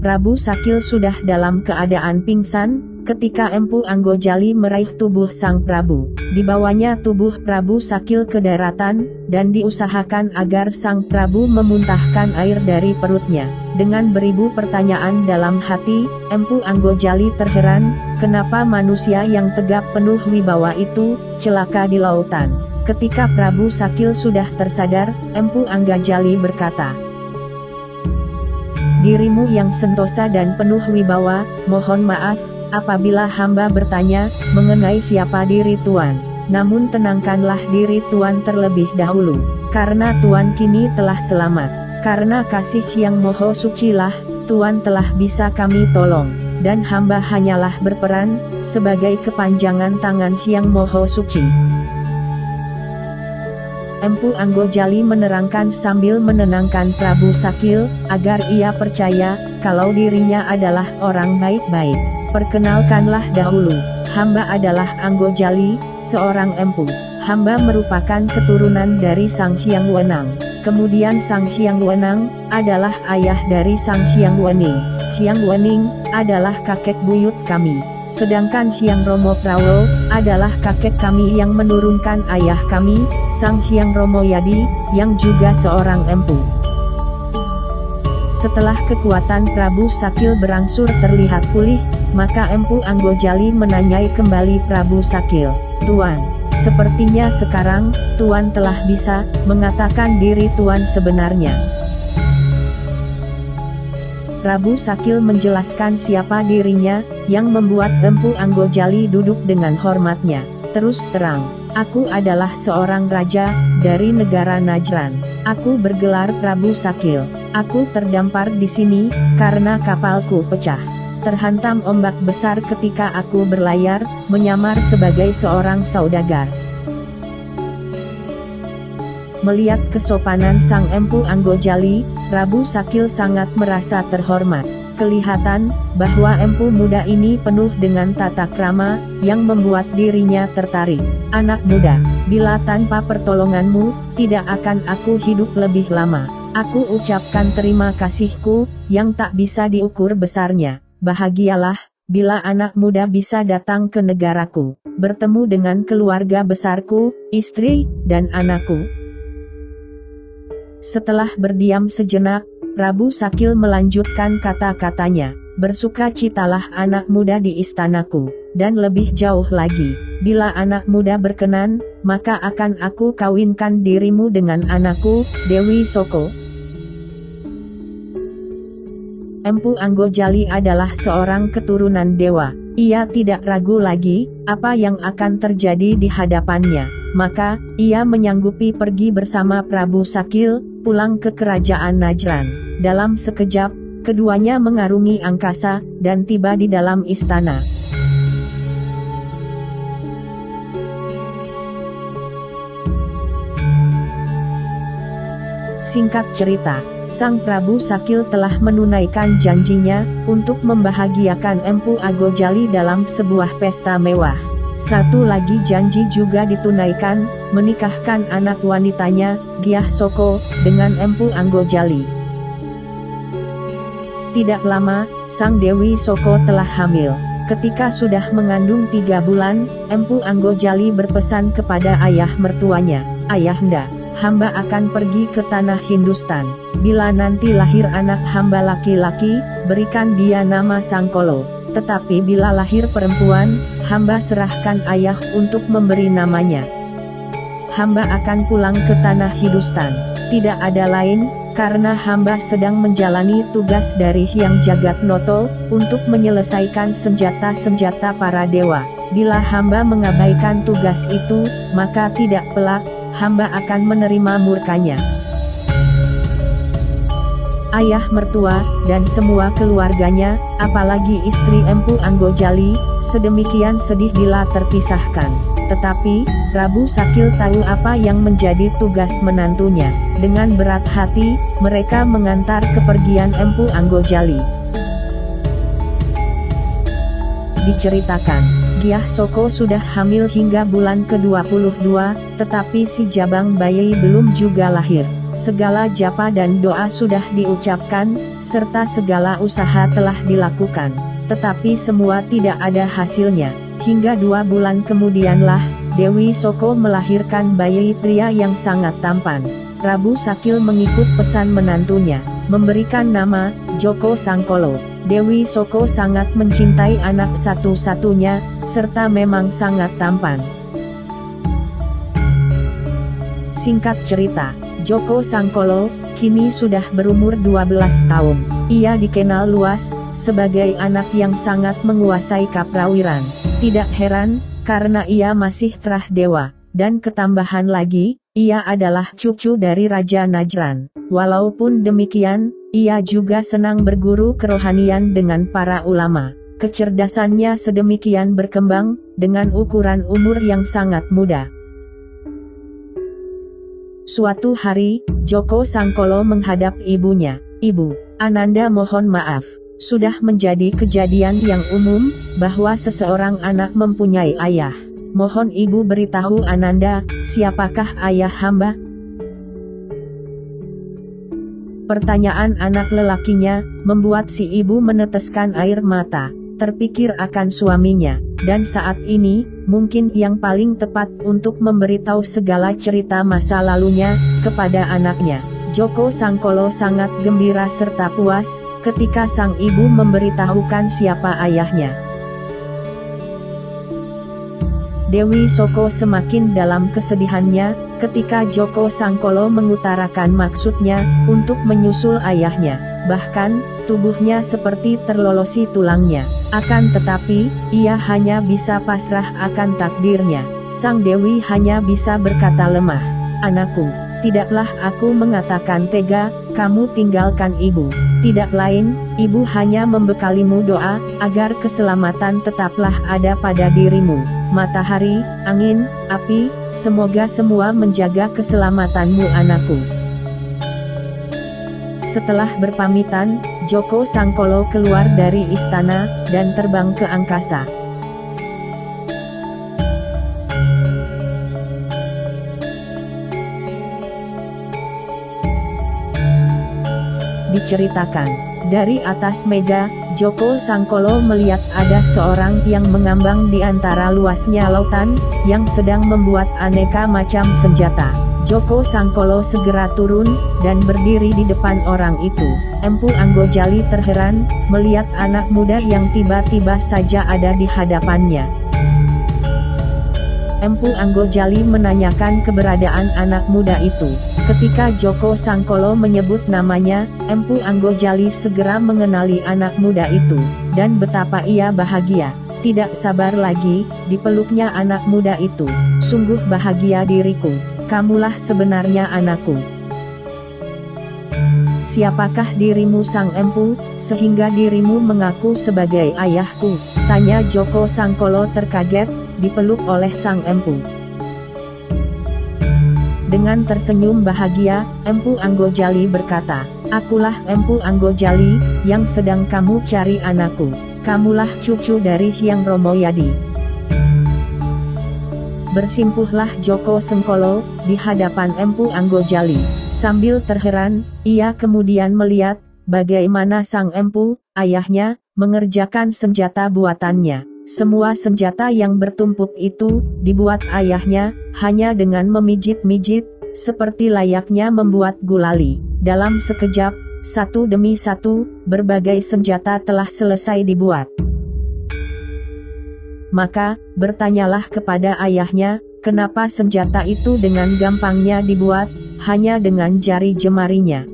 Prabu Sakil sudah dalam keadaan pingsan, ketika Empu Anggojali meraih tubuh sang Prabu. Dibawanya tubuh Prabu Sakil ke daratan, dan diusahakan agar sang Prabu memuntahkan air dari perutnya. Dengan beribu pertanyaan dalam hati, Empu Anggojali terheran, kenapa manusia yang tegap penuh wibawa itu, celaka di lautan. Ketika Prabu Sakil sudah tersadar, Empu Anggojali berkata, "Dirimu yang sentosa dan penuh wibawa, mohon maaf, apabila hamba bertanya, mengenai siapa diri Tuan. Namun tenangkanlah diri Tuan terlebih dahulu, karena Tuan kini telah selamat. Karena kasih yang moho sucilah, Tuan telah bisa kami tolong, dan hamba hanyalah berperan, sebagai kepanjangan tangan yang moho suci." Empu Anggojali menerangkan sambil menenangkan Prabu Sakil, agar ia percaya, kalau dirinya adalah orang baik-baik. "Perkenalkanlah dahulu, hamba adalah Anggojali, seorang empu. Hamba merupakan keturunan dari Sang Hyang Wenang. Kemudian Sang Hyang Wenang adalah ayah dari Sang Hyang Wening. Hyang Wening adalah kakek buyut kami. Sedangkan Hyang Romo Prawo adalah kakek kami yang menurunkan ayah kami, Sang Hyang Romo Yadi, yang juga seorang empu." Setelah kekuatan Prabu Sakil berangsur terlihat pulih, maka Empu Anggojali menanyai kembali Prabu Sakil, "Tuan, sepertinya sekarang, Tuan telah bisa mengatakan diri Tuan sebenarnya." Prabu Sakil menjelaskan siapa dirinya, yang membuat Empu Anggojali duduk dengan hormatnya. "Terus terang, aku adalah seorang raja, dari negara Najran. Aku bergelar Prabu Sakil. Aku terdampar di sini, karena kapalku pecah. Terhantam ombak besar ketika aku berlayar, menyamar sebagai seorang saudagar." Melihat kesopanan sang Empu Anggojali, Prabu Sakil sangat merasa terhormat. Kelihatan bahwa empu muda ini penuh dengan tata krama, yang membuat dirinya tertarik. "Anak muda, bila tanpa pertolonganmu, tidak akan aku hidup lebih lama. Aku ucapkan terima kasihku, yang tak bisa diukur besarnya. Bahagialah, bila anak muda bisa datang ke negaraku, bertemu dengan keluarga besarku, istri, dan anakku." Setelah berdiam sejenak, Prabu Sakil melanjutkan kata-katanya, "Bersukacitalah anak muda di istanaku, dan lebih jauh lagi, bila anak muda berkenan, maka akan aku kawinkan dirimu dengan anakku, Dewi Soko." Empu Anggojali adalah seorang keturunan dewa. Ia tidak ragu lagi, apa yang akan terjadi di hadapannya. Maka, ia menyanggupi pergi bersama Prabu Sakil, pulang ke kerajaan Najran. Dalam sekejap, keduanya mengarungi angkasa, dan tiba di dalam istana. Singkat cerita, sang Prabu Sakil telah menunaikan janjinya, untuk membahagiakan Empu Anggojali dalam sebuah pesta mewah. Satu lagi janji juga ditunaikan, menikahkan anak wanitanya, Gyah Soko, dengan Empu Anggojali. Tidak lama, sang Dewi Soko telah hamil. Ketika sudah mengandung 3 bulan, Empu Anggojali berpesan kepada ayah mertuanya, "Ayahanda, hamba akan pergi ke tanah Hindustan. Bila nanti lahir anak hamba laki-laki, berikan dia nama Sangkolo. Tetapi bila lahir perempuan, hamba serahkan ayah untuk memberi namanya. Hamba akan pulang ke tanah Hindustan. Tidak ada lain, karena hamba sedang menjalani tugas dari Hyang Jagatnoto, untuk menyelesaikan senjata-senjata para dewa. Bila hamba mengabaikan tugas itu, maka tidak pelak, hamba akan menerima murkanya." Ayah mertua, dan semua keluarganya, apalagi istri Empu Anggojali, sedemikian sedih bila terpisahkan. Tetapi, Prabu Sakil tahu apa yang menjadi tugas menantunya. Dengan berat hati, mereka mengantar kepergian Empu Anggojali. Diceritakan, Gyah Soko sudah hamil hingga bulan ke-22, tetapi si jabang bayi belum juga lahir. segala japa dan doa sudah diucapkan, serta segala usaha telah dilakukan. Tetapi semua tidak ada hasilnya. Hingga 2 bulan kemudianlah, Dewi Soko melahirkan bayi pria yang sangat tampan. Prabu Sakil mengikut pesan menantunya, memberikan nama Joko Sangkolo. Dewi Soko sangat mencintai anak satu-satunya, serta memang sangat tampan. Singkat cerita, Joko Sangkolo kini sudah berumur 12 tahun. Ia dikenal luas sebagai anak yang sangat menguasai kaprawiran. Tidak heran, karena ia masih terah dewa, dan ketambahan lagi, ia adalah cucu dari Raja Najran. Walaupun demikian, ia juga senang berguru kerohanian dengan para ulama. Kecerdasannya sedemikian berkembang, dengan ukuran umur yang sangat muda. Suatu hari, Joko Sangkolo menghadap ibunya. "Ibu, Ananda mohon maaf. Sudah menjadi kejadian yang umum, bahwa seseorang anak mempunyai ayah. Mohon ibu beritahu Ananda, siapakah ayah hamba?" Pertanyaan anak lelakinya, membuat si ibu meneteskan air mata. Terpikir akan suaminya, dan saat ini, mungkin yang paling tepat untuk memberitahu segala cerita masa lalunya, kepada anaknya. Joko Sangkolo sangat gembira serta puas, ketika sang ibu memberitahukan siapa ayahnya. Dewi Soko semakin dalam kesedihannya, ketika Joko Sangkolo mengutarakan maksudnya, untuk menyusul ayahnya. Bahkan, tubuhnya seperti terlolosi tulangnya. Akan tetapi, ia hanya bisa pasrah akan takdirnya. Sang Dewi hanya bisa berkata lemah, "Anakku, tidaklah aku mengatakan tega, kamu tinggalkan ibu. Tidak lain, ibu hanya membekalimu doa, agar keselamatan tetaplah ada pada dirimu. Matahari, angin, api, semoga semua menjaga keselamatanmu anakku." Setelah berpamitan, Joko Sangkolo keluar dari istana, dan terbang ke angkasa. Diceritakan, dari atas mega, Joko Sangkolo melihat ada seorang yang mengambang di antara luasnya lautan, yang sedang membuat aneka macam senjata. Joko Sangkolo segera turun, dan berdiri di depan orang itu. Empu Anggojali terheran, melihat anak muda yang tiba-tiba saja ada di hadapannya. Empu Anggojali menanyakan keberadaan anak muda itu. Ketika Joko Sangkolo menyebut namanya, Empu Anggojali segera mengenali anak muda itu, dan betapa ia bahagia. Tidak sabar lagi, dipeluknya anak muda itu. "Sungguh bahagia diriku. Kamulah sebenarnya anakku." "Siapakah dirimu sang empu, sehingga dirimu mengaku sebagai ayahku?" tanya Joko Sangkolo terkaget, dipeluk oleh sang empu. Dengan tersenyum bahagia, Empu Anggojali berkata, "Akulah Empu Anggojali, yang sedang kamu cari anakku. Kamulah cucu dari Hyang Romoyadi." Bersimpuhlah Joko Sangkolo di hadapan Empu Anggojali. Sambil terheran, ia kemudian melihat bagaimana sang empu, ayahnya, mengerjakan senjata buatannya. Semua senjata yang bertumpuk itu dibuat ayahnya hanya dengan memijit-mijit, seperti layaknya membuat gulali. Dalam sekejap, satu demi satu, berbagai senjata telah selesai dibuat. Maka, bertanyalah kepada ayahnya, kenapa senjata itu dengan gampangnya dibuat, hanya dengan jari jemarinya.